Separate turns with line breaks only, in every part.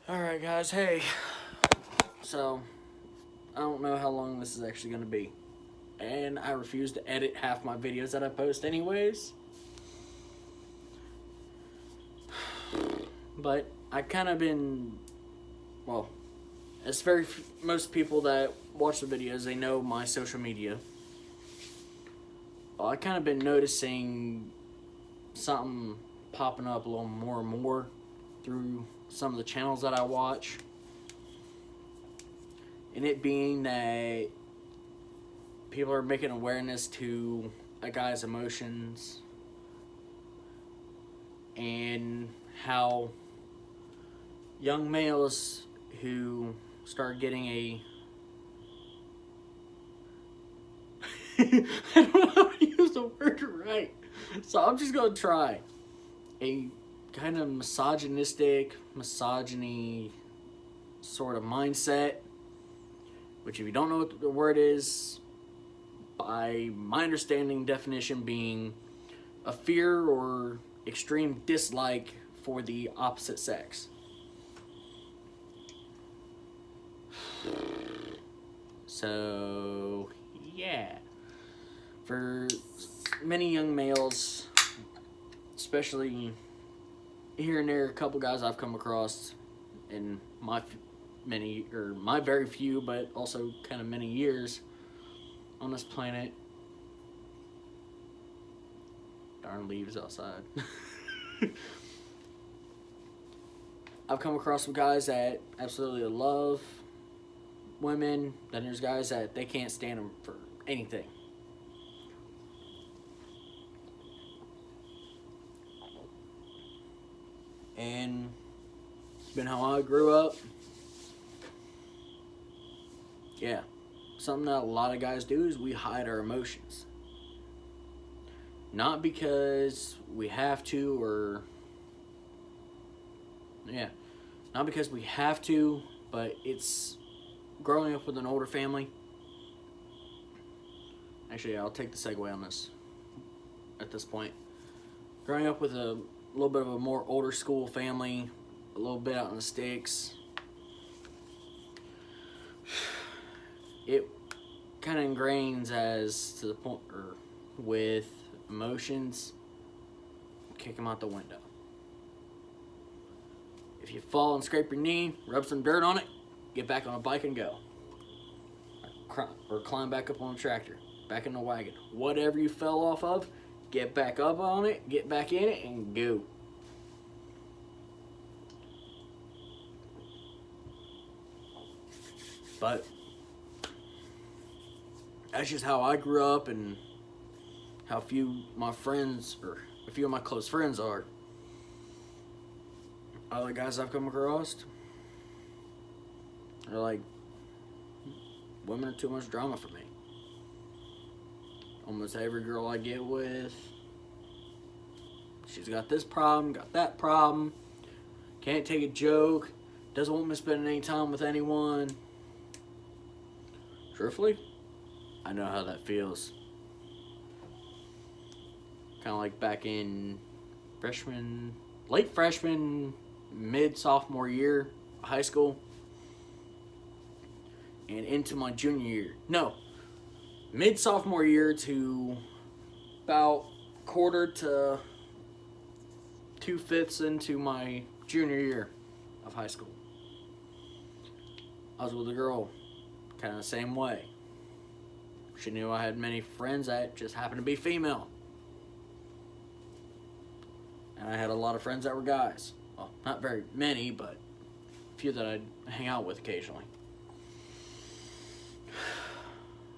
Alright, guys, hey. So, I don't know how long this is actually going to be. And I refuse to edit half my videos that I post, anyways. But I kind of been. Well, as most people that watch the videos, they know my social media. Well, I kind of been noticing something popping up a little more and more through some of the channels that I watch. And it being that people are making awareness to a guy's emotions and how young males who start getting a I don't know how to use the word right, so I'm just gonna try a kind of misogyny sort of mindset, which if you don't know what the word is, by my understanding definition being a fear or extreme dislike for the opposite sex. So, yeah. For many young males, especially here and there, a couple guys I've come across in my very few, but also kind of many years on this planet. Darn leaves outside. I've come across some guys that absolutely love women. Then there's guys that they can't stand them for anything. And it's been how I grew up. Yeah. Something that a lot of guys do is we hide our emotions. Not because we have to, or yeah, not because we have to, but it's growing up with an older family. Actually, I'll take the segue on this at this point. Growing up with a little bit of a more older school family, a little bit out in the sticks, it kind of ingrains as to the point, or with emotions, kick them out the window. If you fall and scrape your knee, rub some dirt on it, get back on a bike and go. Or climb back up on a tractor, back in the wagon. Whatever you fell off of, get back up on it, get back in it, and go. But that's just how I grew up and how few my friends, or a few of my close friends are. Other guys I've come across, they're like, women are too much drama for me. Almost every girl I get with, she's got this problem, got that problem, can't take a joke, doesn't want me to spend any time with anyone. Truthfully, I know how that feels. Kind of like back in late freshman, mid sophomore year of high school, and into my junior year. No, mid sophomore year to about quarter to 2/5 into my junior year of high school. I was with a girl, kind of the same way. She knew I had many friends that just happened to be female. And I had a lot of friends that were guys. Well, not very many, but a few that I'd hang out with occasionally.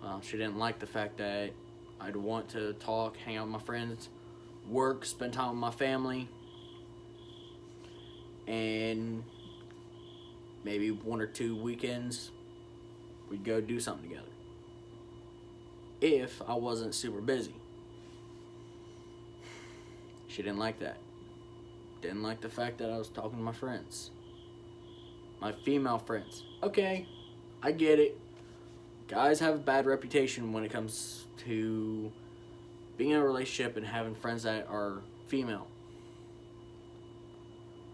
Well, she didn't like the fact that I'd want to talk, hang out with my friends, work, spend time with my family, and maybe 1 or 2 weekends we'd go do something together. If I wasn't super busy. She didn't like that. Didn't like the fact that I was talking to my friends. My female friends. Okay, I get it. Guys have a bad reputation when it comes to being in a relationship and having friends that are female.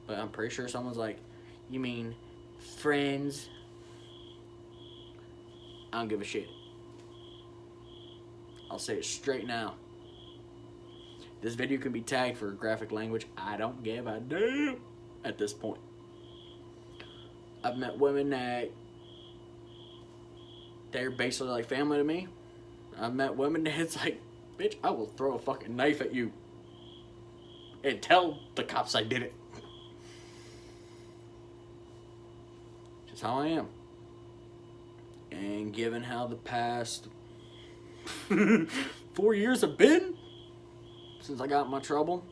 But I'm pretty sure someone's like, You mean friends? I don't give a shit. I'll say it straight now. This video can be tagged for graphic language. I don't give a damn at this point. I've met women that they're basically like family to me. I've met women that it's like, bitch, I will throw a fucking knife at you and tell the cops I did it. Just how I am. And given how the past 4 years have been since I got in my trouble,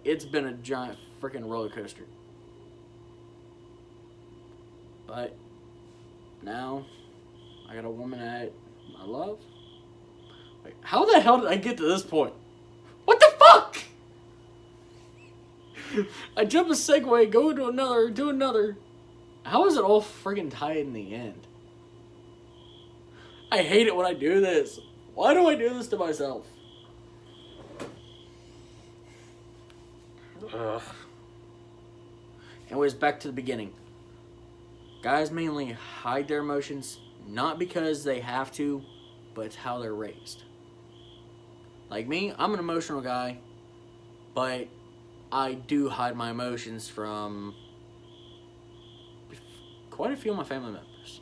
it's been a giant freaking roller coaster. But now I got a woman that I love. Wait, how the hell did I get to this point? What the fuck? I jump a segue, go to another, do another. How is it all friggin' tied in the end? I hate it when I do this. Why do I do this to myself? Ugh. Anyways, back to the beginning. Guys mainly hide their emotions, not because they have to, but it's how they're raised. Like me, I'm an emotional guy, but I do hide my emotions from quite a few of my family members.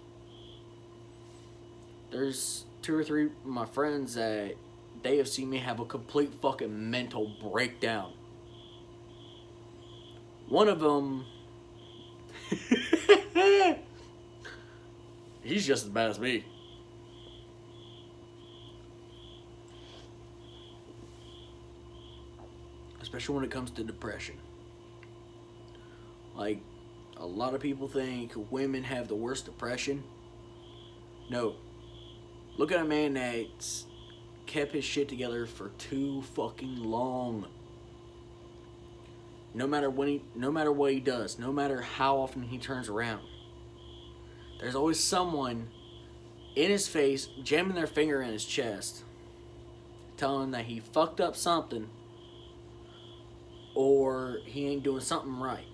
There's 2 or 3 of my friends that they have seen me have a complete fucking mental breakdown. One of them, he's just as bad as me. Especially when it comes to depression. Like, a lot of people think women have the worst depression. No. Look at a man that's kept his shit together for too fucking long. No matter what he does, no matter how often he turns around, there's always someone in his face jamming their finger in his chest, telling him that he fucked up something or he ain't doing something right.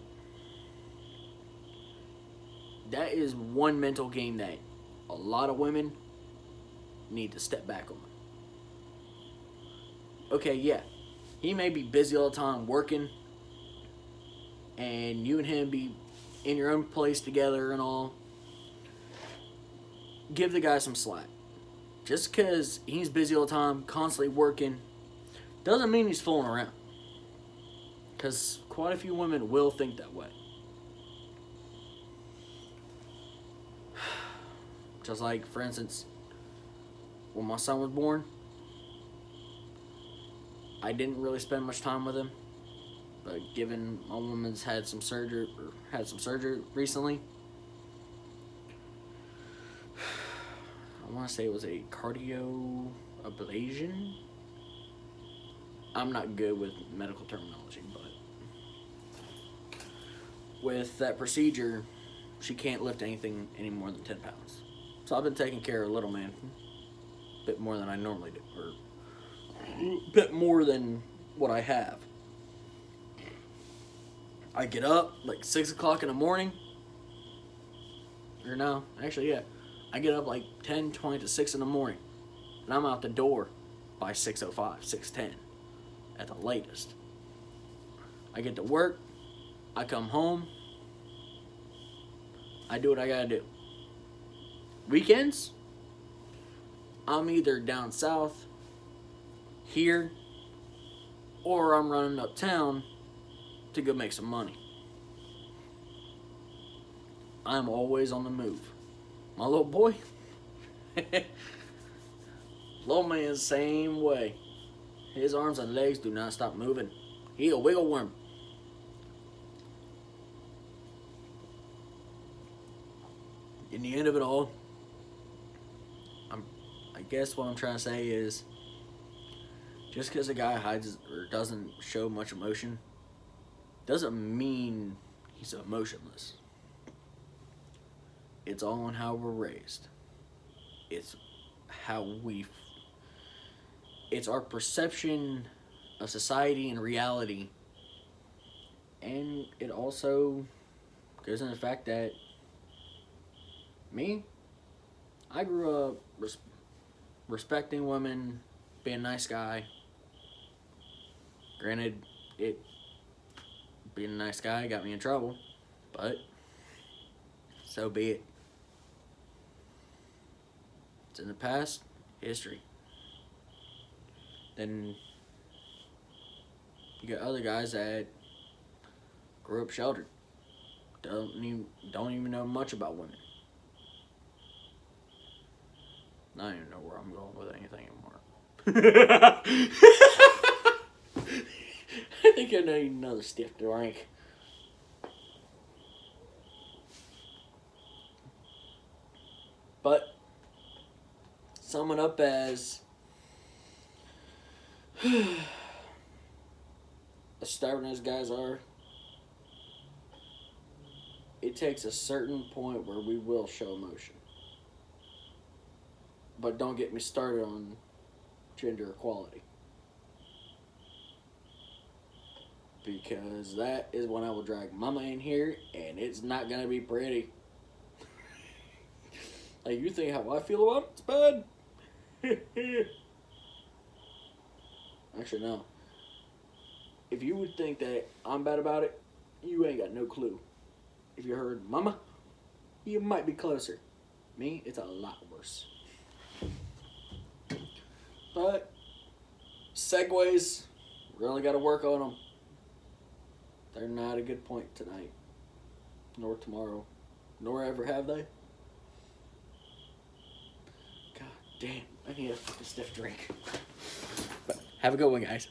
That is one mental game that a lot of women need to step back on. Okay, yeah, he may be busy all the time working, and you and him be in your own place together and all. Give the guy some slack. Just because he's busy all the time, constantly working, doesn't mean he's fooling around. Because quite a few women will think that way. Just like, for instance, when my son was born, I didn't really spend much time with him. But given my woman's had some surgery recently, I want to say it was a cardio ablation. I'm not good with medical terminology, but with that procedure, she can't lift anything any more than 10 pounds. So I've been taking care of little man a bit more than I normally do, or a bit more than what I have. I get up like 6 o'clock in the morning. Or no, actually, yeah. I get up like 10, 20 to 6 in the morning. And I'm out the door by 6:05, 6:10 at the latest. I get to work. I come home. I do what I gotta do. Weekends, I'm either down south, here, or I'm running uptown to go make some money. I'm always on the move. My little boy, little man, same way. His arms and legs do not stop moving. He a wiggle worm. In the end of it all, I guess what I'm trying to say is, just because a guy hides or doesn't show much emotion, doesn't mean he's emotionless. It's all on how we're raised. It's our perception of society and reality. And it also goes into the fact that me, I grew up respecting women, being a nice guy. Granted, being a nice guy got me in trouble, but so be it. It's in the past, history. Then you got other guys that grew up sheltered, don't even know much about women. I don't even know where I'm going with anything anymore. I think I need another stiff drink. But summing up as stubborn as guys are, it takes a certain point where we will show emotion. But don't get me started on gender equality. Because that is when I will drag mama in here, and it's not going to be pretty. Like, you think how I feel about it? It's bad. Actually, no. If you would think that I'm bad about it, you ain't got no clue. If you heard mama, you might be closer. Me, it's a lot worse. But segues, really got to work on them. They're not a good point tonight, nor tomorrow, nor ever have they. God damn, I need a fucking stiff drink. But have a good one, guys.